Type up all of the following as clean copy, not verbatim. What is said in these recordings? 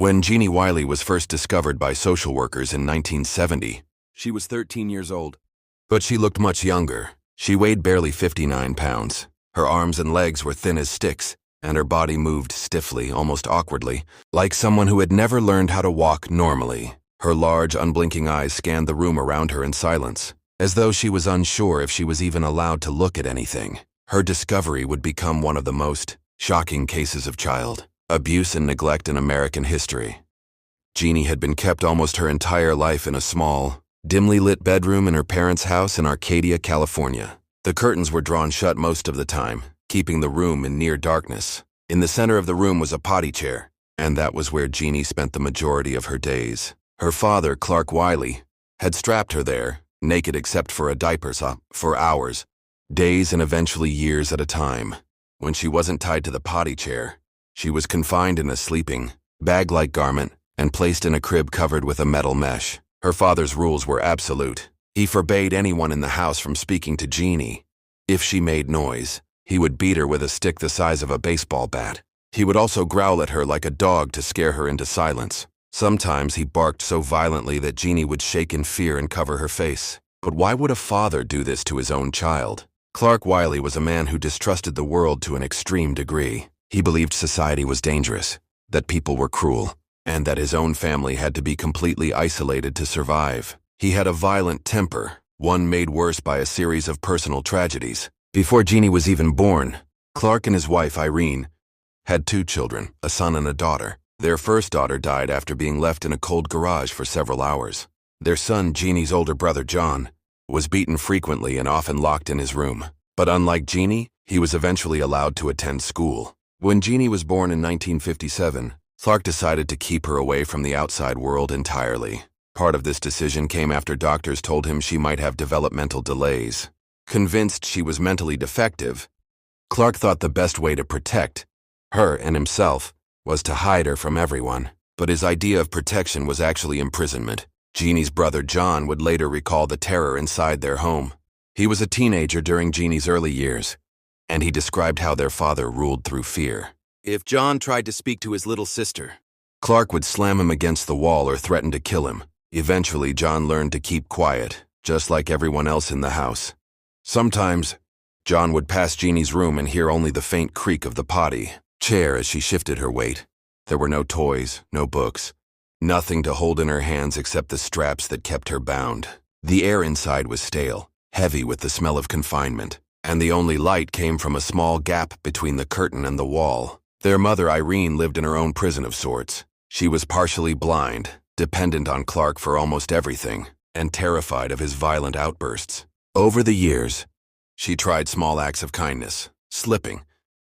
When Genie Wiley was first discovered by social workers in 1970, she was 13 years old. But she looked much younger. She weighed barely 59 pounds. Her arms and legs were thin as sticks, and her body moved stiffly, almost awkwardly, like someone who had never learned how to walk normally. Her large, unblinking eyes scanned the room around her in silence, as though she was unsure if she was even allowed to look at anything. Her discovery would become one of the most shocking cases of child abuse and neglect in American history. Genie had been kept almost her entire life in a small, dimly lit bedroom in her parents' house in Arcadia, California. The curtains were drawn shut most of the time, keeping the room in near darkness. In the center of the room was a potty chair, and that was where Genie spent the majority of her days. Her father, Clark Wiley, had strapped her there, naked except for a diaper, for hours, days and eventually years at a time. When she wasn't tied to the potty chair, she was confined in a sleeping, bag-like garment and placed in a crib covered with a metal mesh. Her father's rules were absolute. He forbade anyone in the house from speaking to Genie. If she made noise, he would beat her with a stick the size of a baseball bat. He would also growl at her like a dog to scare her into silence. Sometimes he barked so violently that Genie would shake in fear and cover her face. But why would a father do this to his own child? Clark Wiley was a man who distrusted the world to an extreme degree. He believed society was dangerous, that people were cruel, and that his own family had to be completely isolated to survive. He had a violent temper, one made worse by a series of personal tragedies. Before Genie was even born, Clark and his wife, Irene, had 2 children, a son and a daughter. Their first daughter died after being left in a cold garage for several hours. Their son, Genie's older brother, John, was beaten frequently and often locked in his room. But unlike Genie, he was eventually allowed to attend school. When Genie was born in 1957, Clark decided to keep her away from the outside world entirely. Part of this decision came after doctors told him she might have developmental delays. Convinced she was mentally defective, Clark thought the best way to protect her and himself was to hide her from everyone. But his idea of protection was actually imprisonment. Genie's brother John would later recall the terror inside their home. He was a teenager during Genie's early years, and he described how their father ruled through fear. If John tried to speak to his little sister, Clark would slam him against the wall or threaten to kill him. Eventually, John learned to keep quiet, just like everyone else in the house. Sometimes, John would pass Genie's room and hear only the faint creak of the potty chair as she shifted her weight. There were no toys, no books, nothing to hold in her hands except the straps that kept her bound. The air inside was stale, heavy with the smell of confinement, and the only light came from a small gap between the curtain and the wall. Their mother, Irene, lived in her own prison of sorts. She was partially blind, dependent on Clark for almost everything, and terrified of his violent outbursts. Over the years, she tried small acts of kindness, slipping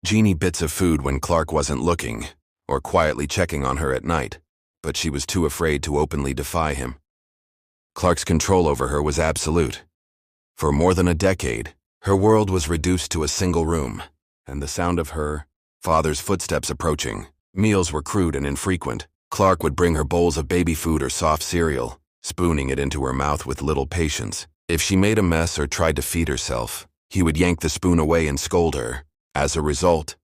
Genie bits of food when Clark wasn't looking, or quietly checking on her at night, but she was too afraid to openly defy him. Clark's control over her was absolute. For more than a decade, her world was reduced to a single room, and the sound of her father's footsteps approaching. Meals were crude and infrequent. Clark would bring her bowls of baby food or soft cereal, spooning it into her mouth with little patience. If she made a mess or tried to feed herself, he would yank the spoon away and scold her. As a result,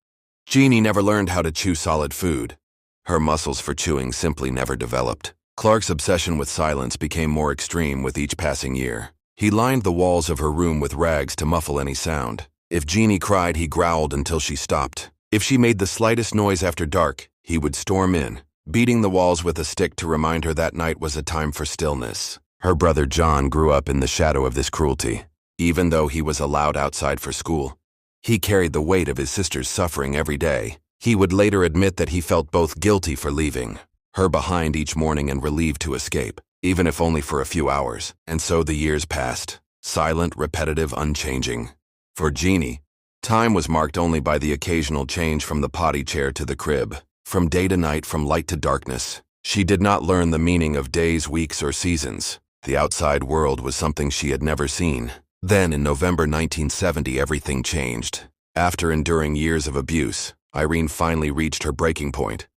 Genie never learned how to chew solid food. Her muscles for chewing simply never developed. Clark's obsession with silence became more extreme with each passing year. He lined the walls of her room with rags to muffle any sound. If Genie cried, he growled until she stopped. If she made the slightest noise after dark, he would storm in, beating the walls with a stick to remind her that night was a time for stillness. Her brother John grew up in the shadow of this cruelty. Even though he was allowed outside for school, he carried the weight of his sister's suffering every day. He would later admit that he felt both guilty for leaving her behind each morning and relieved to escape, even if only for a few hours. And so the years passed, silent, repetitive, unchanging. For Genie, time was marked only by the occasional change from the potty chair to the crib, from day to night, from light to darkness. She did not learn the meaning of days, weeks, or seasons. The outside world was something she had never seen. Then, in November 1970, everything changed. After enduring years of abuse, Irene finally reached her breaking point.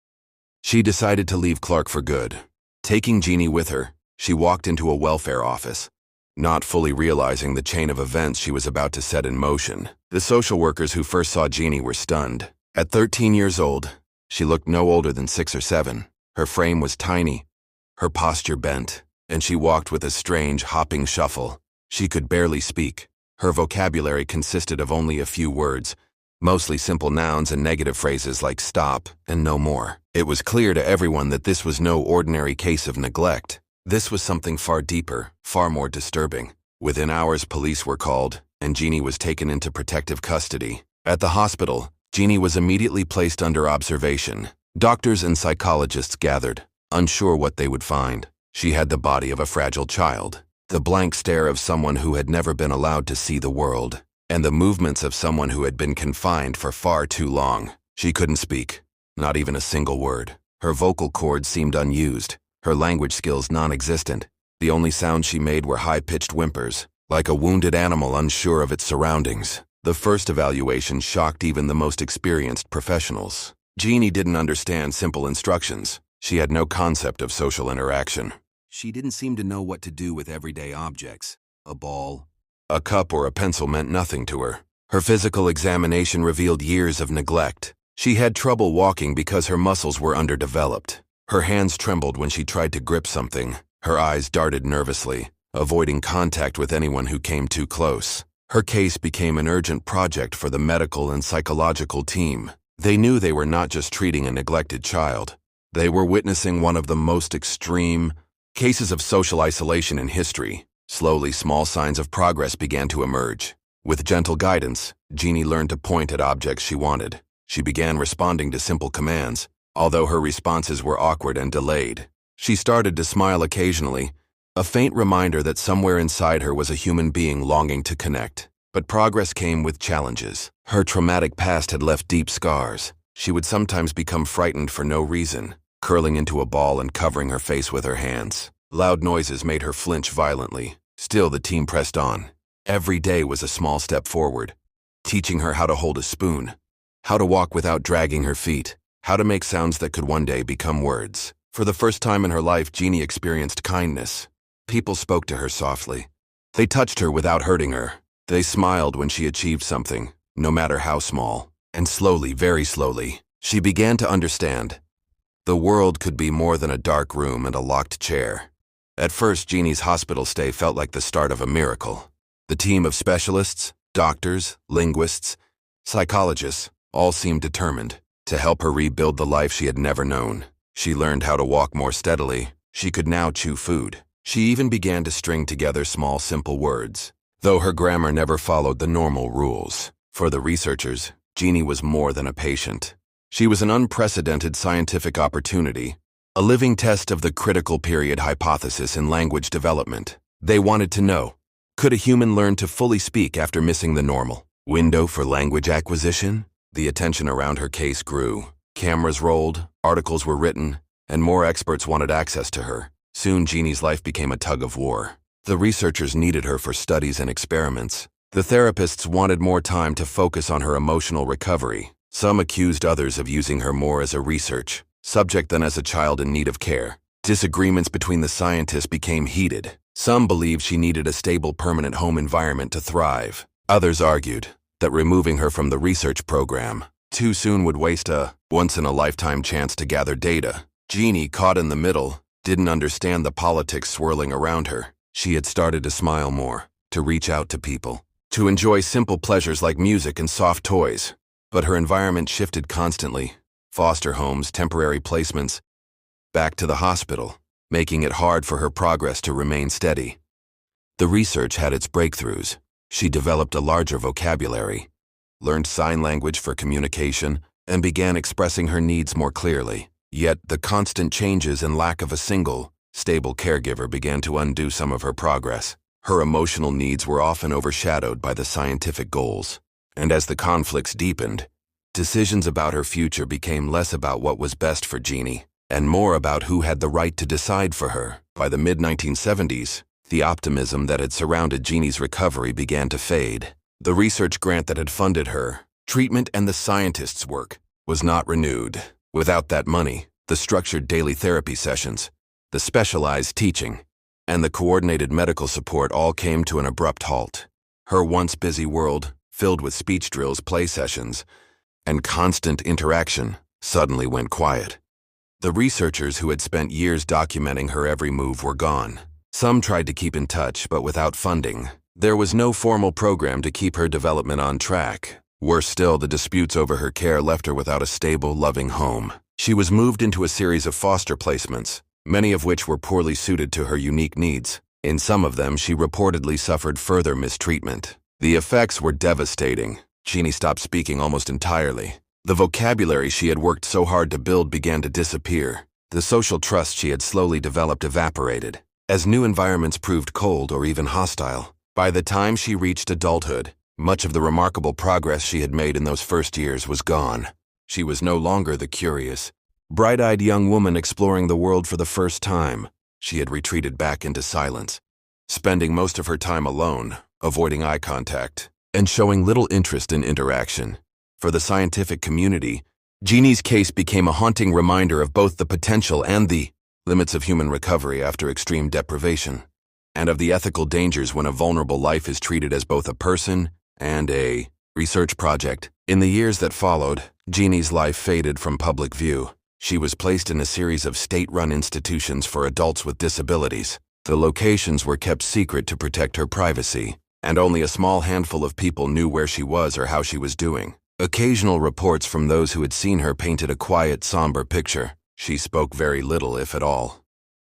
She decided to leave Clark for good. Taking Genie with her, she walked into a welfare office, not fully realizing the chain of events she was about to set in motion. The social workers who first saw Genie were stunned. At 13 years old, she looked no older than 6 or 7. Her frame was tiny, her posture bent, and she walked with a strange, hopping shuffle. She could barely speak. Her vocabulary consisted of only a few words, mostly simple nouns and negative phrases like stop and no more. It was clear to everyone that this was no ordinary case of neglect. This was something far deeper, far more disturbing. Within hours, police were called, and Genie was taken into protective custody. At the hospital, Genie was immediately placed under observation. Doctors and psychologists gathered, unsure what they would find. She had the body of a fragile child, the blank stare of someone who had never been allowed to see the world, and the movements of someone who had been confined for far too long. She couldn't speak, not even a single word. Her vocal cords seemed unused, her language skills non-existent. The only sounds she made were high-pitched whimpers, like a wounded animal unsure of its surroundings. The first evaluation shocked even the most experienced professionals. Genie didn't understand simple instructions. She had no concept of social interaction. She didn't seem to know what to do with everyday objects. A ball, a cup, or a pencil meant nothing to her. Her physical examination revealed years of neglect. She had trouble walking because her muscles were underdeveloped. Her hands trembled when she tried to grip something. Her eyes darted nervously, avoiding contact with anyone who came too close. Her case became an urgent project for the medical and psychological team. They knew they were not just treating a neglected child. They were witnessing one of the most extreme cases of social isolation in history. Slowly, small signs of progress began to emerge. With gentle guidance, Genie learned to point at objects she wanted. She began responding to simple commands, although her responses were awkward and delayed. She started to smile occasionally, a faint reminder that somewhere inside her was a human being longing to connect. But progress came with challenges. Her traumatic past had left deep scars. She would sometimes become frightened for no reason, curling into a ball and covering her face with her hands. Loud noises made her flinch violently. Still, the team pressed on. Every day was a small step forward, teaching her how to hold a spoon, how to walk without dragging her feet, how to make sounds that could one day become words. For the first time in her life, Genie experienced kindness. People spoke to her softly. They touched her without hurting her. They smiled when she achieved something, no matter how small. And slowly, very slowly, she began to understand. The world could be more than a dark room and a locked chair. At first, Genie's hospital stay felt like the start of a miracle. The team of specialists, doctors, linguists, psychologists, all seemed determined to help her rebuild the life she had never known. She learned how to walk more steadily. She could now chew food. She even began to string together small, simple words, though her grammar never followed the normal rules. For the researchers, Genie was more than a patient. She was an unprecedented scientific opportunity, a living test of the critical period hypothesis in language development. They wanted to know, could a human learn to fully speak after missing the normal window for language acquisition? The attention around her case grew. Cameras rolled, articles were written, and more experts wanted access to her. Soon, Genie's life became a tug-of-war. The researchers needed her for studies and experiments. The therapists wanted more time to focus on her emotional recovery. Some accused others of using her more as a research subject than as a child in need of care. Disagreements between the scientists became heated. Some believed she needed a stable, permanent home environment to thrive. Others argued that removing her from the research program too soon would waste a once-in-a-lifetime chance to gather data. Genie, caught in the middle, didn't understand the politics swirling around her. She had started to smile more, to reach out to people, to enjoy simple pleasures like music and soft toys. But her environment shifted constantly. Foster homes, temporary placements, back to the hospital, making it hard for her progress to remain steady. The research had its breakthroughs. She developed a larger vocabulary, learned sign language for communication, and began expressing her needs more clearly. Yet the constant changes and lack of a single, stable caregiver began to undo some of her progress. Her emotional needs were often overshadowed by the scientific goals. And as the conflicts deepened, decisions about her future became less about what was best for Genie, and more about who had the right to decide for her. By the mid-1970s, the optimism that had surrounded Genie's recovery began to fade. The research grant that had funded her treatment and the scientists' work was not renewed. Without that money, the structured daily therapy sessions, the specialized teaching, and the coordinated medical support all came to an abrupt halt. Her once busy world, filled with speech drills, play sessions, and constant interaction, suddenly went quiet. The researchers who had spent years documenting her every move were gone. Some tried to keep in touch, but without funding. There was no formal program to keep her development on track. Worse still, the disputes over her care left her without a stable, loving home. She was moved into a series of foster placements, many of which were poorly suited to her unique needs. In some of them, she reportedly suffered further mistreatment. The effects were devastating. Genie stopped speaking almost entirely. The vocabulary she had worked so hard to build began to disappear. The social trust she had slowly developed evaporated, as new environments proved cold or even hostile. By the time she reached adulthood, much of the remarkable progress she had made in those first years was gone. She was no longer the curious, bright-eyed young woman exploring the world for the first time. She had retreated back into silence, spending most of her time alone, avoiding eye contact, and showing little interest in interaction. For the scientific community, Genie's case became a haunting reminder of both the potential and the limits of human recovery after extreme deprivation, and of the ethical dangers when a vulnerable life is treated as both a person and a research project. In the years that followed, Genie's life faded from public view. She was placed in a series of state-run institutions for adults with disabilities. The locations were kept secret to protect her privacy, and only a small handful of people knew where she was or how she was doing. Occasional reports from those who had seen her painted a quiet, somber picture. She spoke very little, if at all.